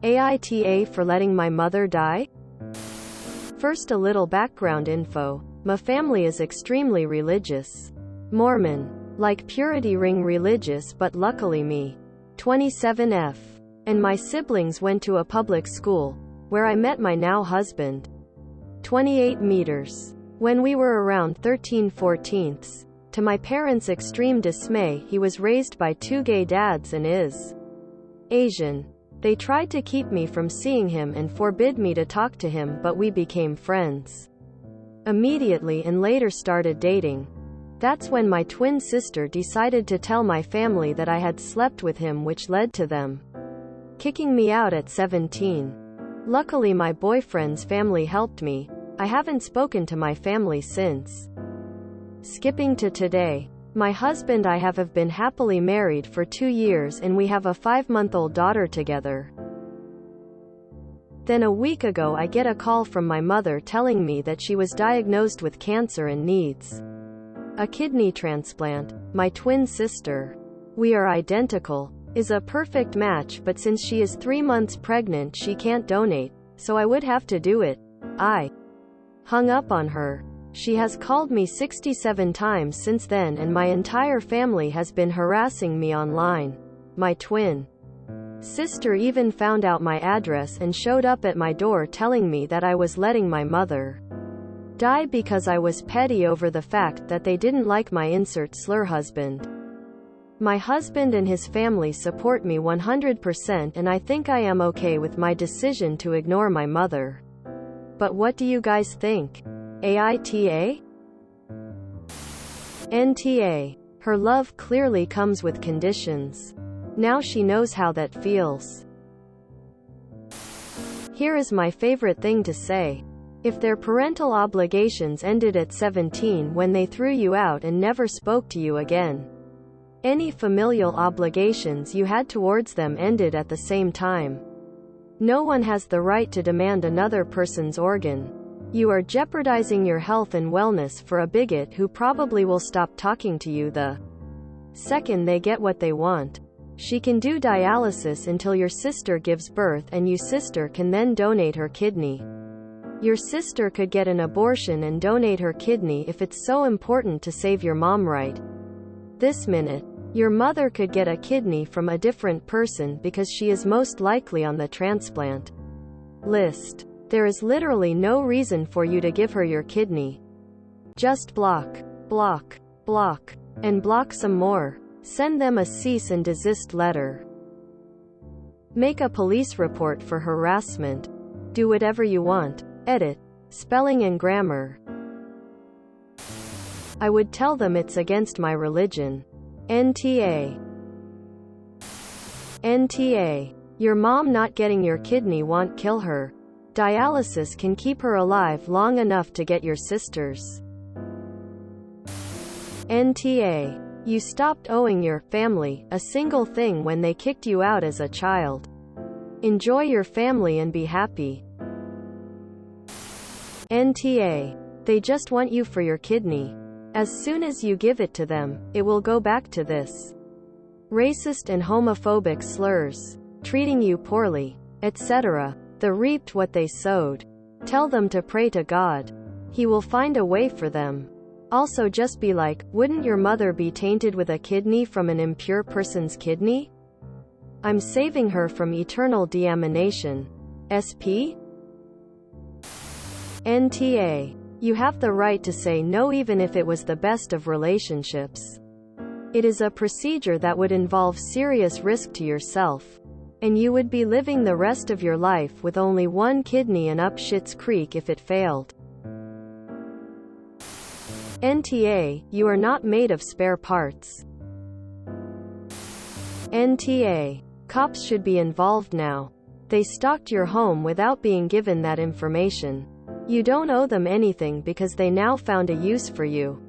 AITA for letting my mother die? First, a little background info. My family is extremely religious. Mormon. Like purity ring religious, but luckily me. 27F. And my siblings went to a public school, where I met my now husband. 28 meters. When we were around 13/14, to my parents' extreme dismay, he was raised by two gay dads and is Asian. They tried to keep me from seeing him and forbid me to talk to him, but we became friends immediately and later started dating. That's when my twin sister decided to tell my family that I had slept with him, which led to them kicking me out at 17. Luckily my boyfriend's family helped me. I haven't spoken to my family since. Skipping to today. My husband and I have been happily married for 2 years and we have a 5-month-old daughter together. Then a week ago I get a call from my mother telling me that she was diagnosed with cancer and needs a kidney transplant. My twin sister, we are identical, is a perfect match, but since she is 3 months pregnant she can't donate, so I would have to do it. I hung up on her. She has called me 67 times since then and my entire family has been harassing me online. My twin sister even found out my address and showed up at my door telling me that I was letting my mother die because I was petty over the fact that they didn't like my slur husband. My husband and his family support me 100% and I think I am okay with my decision to ignore my mother. But what do you guys think? AITA? NTA. Her love clearly comes with conditions. Now she knows how that feels. Here is my favorite thing to say. If their parental obligations ended at 17 when they threw you out and never spoke to you again, any familial obligations you had towards them ended at the same time. No one has the right to demand another person's organ. You are jeopardizing your health and wellness for a bigot who probably will stop talking to you the second they get what they want. She can do dialysis until your sister gives birth and your sister can then donate her kidney. Your sister could get an abortion and donate her kidney if it's so important to save your mom right this minute. Your mother could get a kidney from a different person because she is most likely on the transplant list. There is literally no reason for you to give her your kidney. Just block, block, block, and block some more. Send them a cease and desist letter. Make a police report for harassment. Do whatever you want. Edit. Spelling and grammar. I would tell them it's against my religion. NTA. NTA. Your mom not getting your kidney won't kill her. Dialysis can keep her alive long enough to get your sisters. NTA. You stopped owing your family a single thing when they kicked you out as a child. Enjoy your family and be happy. NTA. They just want you for your kidney. As soon as you give it to them, it will go back to this racist and homophobic slurs, treating you poorly, etc. They reaped what they sowed. Tell them to pray to God. He will find a way for them. Also just be like, wouldn't your mother be tainted with a kidney from an impure person's kidney? I'm saving her from eternal damnation. SP? NTA. You have the right to say no even if it was the best of relationships. It is a procedure that would involve serious risk to yourself. And you would be living the rest of your life with only one kidney and up shit's creek if it failed. NTA, you are not made of spare parts. NTA, cops should be involved now. They stalked your home without being given that information. You don't owe them anything because they now found a use for you.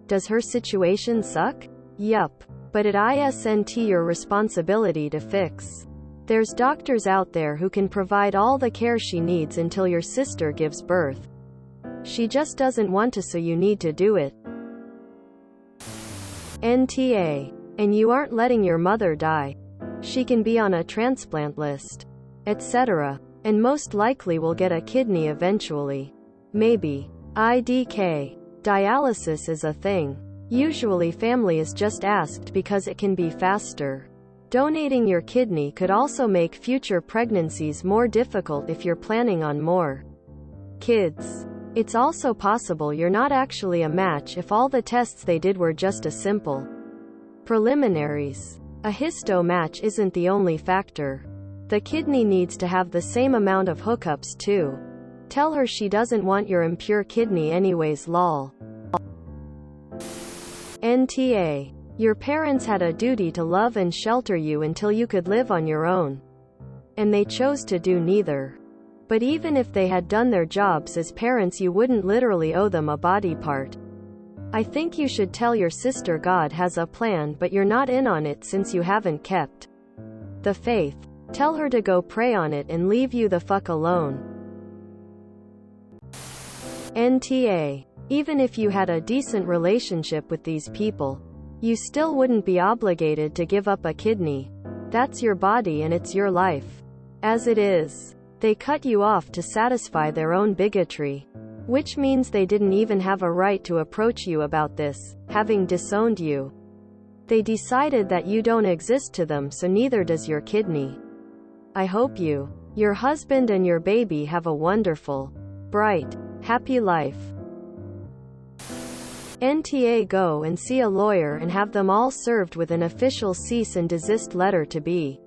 Does her situation suck? Yup. But it isn't your responsibility to fix. There's doctors out there who can provide all the care she needs until your sister gives birth. She just doesn't want to, so you need to do it. NTA. And you aren't letting your mother die. She can be on a transplant list. etc. And most likely will get a kidney eventually. Maybe. IDK. Dialysis is a thing. Usually family is just asked because it can be faster. Donating your kidney could also make future pregnancies more difficult if you're planning on more kids. It's also possible you're not actually a match if all the tests they did were just a simple preliminaries. A histo match isn't the only factor. The kidney needs to have the same amount of hookups too. Tell her she doesn't want your impure kidney anyways, lol. NTA. Your parents had a duty to love and shelter you until you could live on your own. And they chose to do neither. But even if they had done their jobs as parents, you wouldn't literally owe them a body part. I think you should tell your sister God has a plan, but you're not in on it since you haven't kept the faith. Tell her to go pray on it and leave you the fuck alone. NTA. Even if you had a decent relationship with these people, you still wouldn't be obligated to give up a kidney. That's your body and it's your life. As it is, they cut you off to satisfy their own bigotry. Which means they didn't even have a right to approach you about this, having disowned you. They decided that you don't exist to them, so neither does your kidney. I hope you, your husband and your baby have a wonderful, bright, happy life. NTA. Go and see a lawyer and have them all served with an official cease and desist letter to be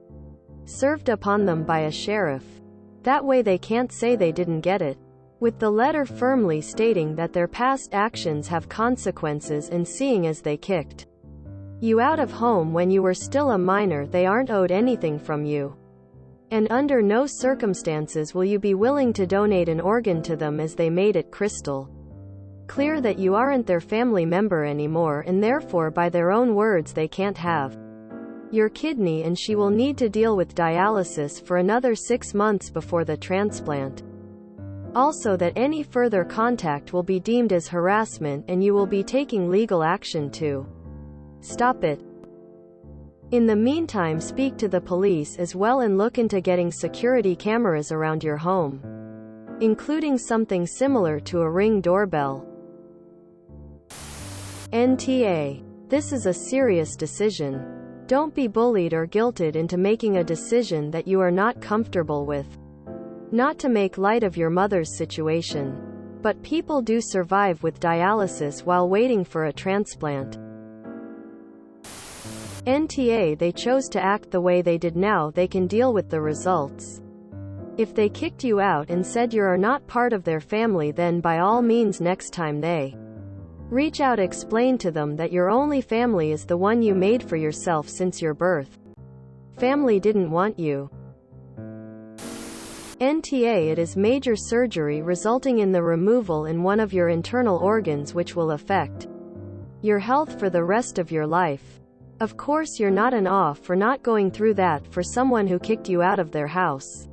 served upon them by a sheriff. That way they can't say they didn't get it. With the letter firmly stating that their past actions have consequences, and seeing as they kicked you out of home when you were still a minor, they aren't owed anything from you. And under no circumstances will you be willing to donate an organ to them, as they made it crystal clear that you aren't their family member anymore, and therefore by their own words they can't have your kidney, and she will need to deal with dialysis for another 6 months before the transplant. Also, that any further contact will be deemed as harassment and you will be taking legal action to stop it. In the meantime, speak to the police as well and look into getting security cameras around your home, including something similar to a Ring doorbell. NTA. This is a serious decision. Don't be bullied or guilted into making a decision that you are not comfortable with. Not to make light of your mother's situation, but people do survive with dialysis while waiting for a transplant. NTA. They chose to act the way they did. Now they can deal with the results. If they kicked you out and said you are not part of their family, then by all means next time they reach out, explain to them that your only family is the one you made for yourself since your birth. Family didn't want you. NTA. It is major surgery resulting in the removal in one of your internal organs, which will affect your health for the rest of your life. Of course you're not an off for not going through that for someone who kicked you out of their house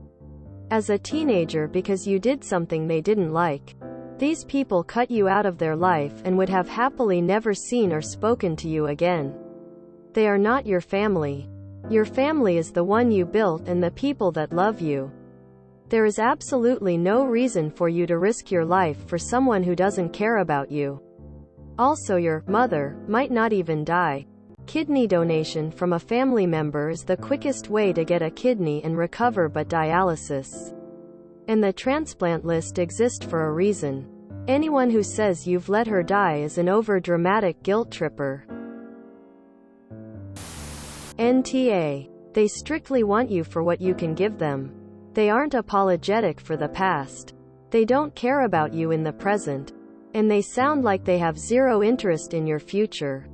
as a teenager because you did something they didn't like. These people cut you out of their life and would have happily never seen or spoken to you again. They are not your family. Your family is the one you built and the people that love you. There is absolutely no reason for you to risk your life for someone who doesn't care about you. Also, your mother might not even die. Kidney donation from a family member is the quickest way to get a kidney and recover, but dialysis and the transplant list exist for a reason. Anyone who says you've let her die is an over-dramatic guilt tripper. NTA. They strictly want you for what you can give them. They aren't apologetic for the past. They don't care about you in the present. And they sound like they have zero interest in your future.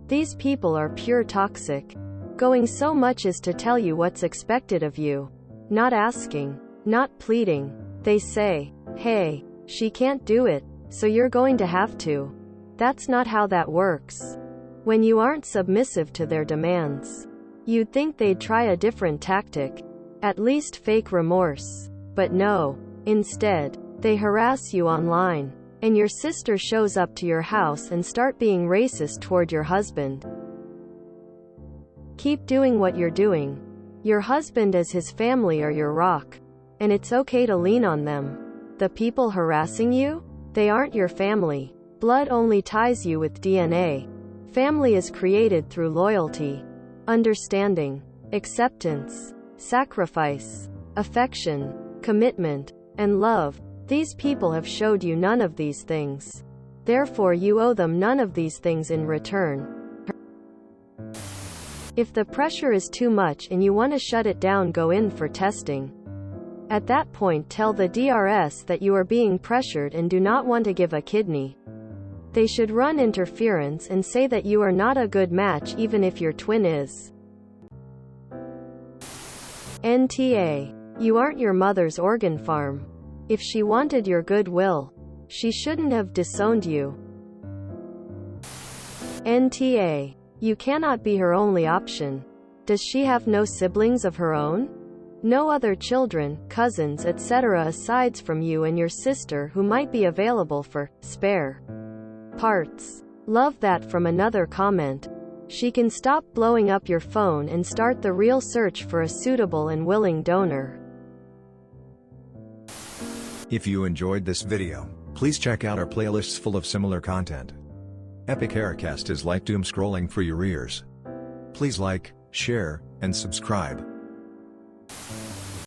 These people are pure toxic. Going so much as to tell you what's expected of you. Not asking. Not pleading. They say, hey, she can't do it, so you're going to have to. That's not how that works. When you aren't submissive to their demands, you'd think they'd try a different tactic. At least fake remorse. But no. Instead, they harass you online. And your sister shows up to your house and start being racist toward your husband. Keep doing what you're doing. Your husband is his family or your rock. And it's okay to lean on them. The people harassing you? They aren't your family. Blood only ties you with DNA. Family is created through loyalty, understanding, acceptance, sacrifice, affection, commitment, and love. These people have showed you none of these things. Therefore you owe them none of these things in return. If the pressure is too much and you want to shut it down, go in for testing. At that point tell the DRS that you are being pressured and do not want to give a kidney. They should run interference and say that you are not a good match even if your twin is. NTA. You aren't your mother's organ farm. If she wanted your goodwill, she shouldn't have disowned you. NTA. You cannot be her only option. Does she have no siblings of her own? No other children, cousins, etc. aside from you and your sister who might be available for spare parts. Love that. From another comment. She can stop blowing up your phone and start the real search for a suitable and willing donor. If you enjoyed this video, please check out our playlists full of similar content. Epic Aircast is like doom scrolling for your ears. Please like, share, and subscribe.